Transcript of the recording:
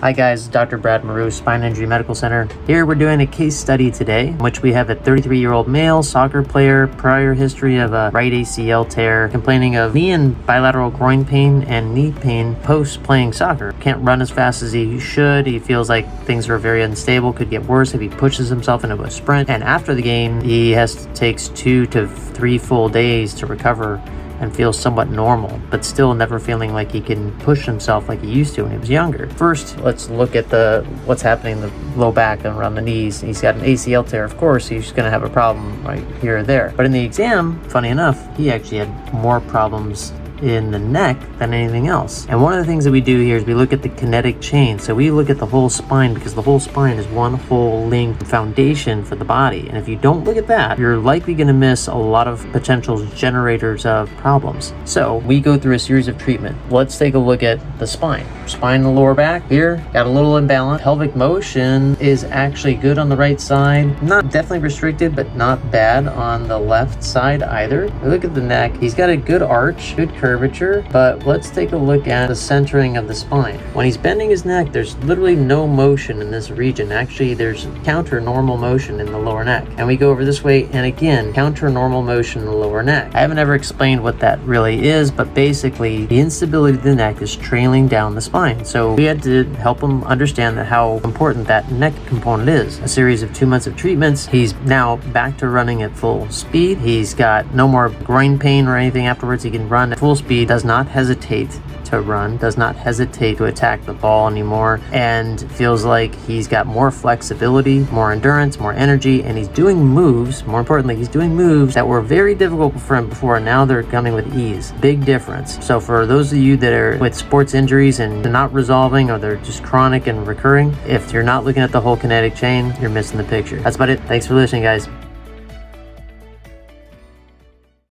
Hi guys, Dr. Brad Maru, Spine Injury Medical Center. Here we're doing a case study today in which we have a 33-year-old male soccer player, prior history of a right ACL tear, complaining of knee and bilateral groin pain and knee pain post playing soccer. Can't run as fast as he should. He feels like things are very unstable, could get worse if he pushes himself into a sprint. And after the game, he takes 2 to 3 full days to recover and feels somewhat normal, but still never feeling like he can push himself like he used to when he was younger. First, let's look at what's happening in the low back and around the knees. He's got an ACL tear. Of course, he's going to have a problem right here or there. But in the exam, funny enough, he actually had more problems in the neck than anything else. And one of the things that we do here is we look at the kinetic chain. So we look at the whole spine because the whole spine is one whole linked foundation for the body. And if you don't look at that, you're likely going to miss a lot of potential generators of problems. So we go through a series of treatment. Let's take a look at the spine. Spine in the lower back here, got a little imbalance. Pelvic motion is actually good on the right side. Not definitely restricted, but not bad on the left side either. We look at the neck. He's got a good arch, good curvature, but let's take a look at the centering of the spine. When he's bending his neck, there's literally no motion in this region. Actually, there's counter normal motion in the lower neck. And we go over this way, and again, counter normal motion in the lower neck. I haven't ever explained what that really is, but basically, the instability of the neck is trailing down the spine. So we had to help him understand that how important that neck component is. A series of 2 months of treatments. He's now back to running at full speed. He's got no more groin pain or anything afterwards. He can run at full speed, does not hesitate to run, does not hesitate to attack the ball anymore, and feels like he's got more flexibility, more endurance, more energy, and he's doing moves. More importantly, he's doing moves that were very difficult for him before, and now they're coming with ease. Big difference. So for those of you that are with sports injuries and they're not resolving, or they're just chronic and recurring, if you're not looking at the whole kinetic chain, you're missing the picture. That's about it. Thanks for listening, guys.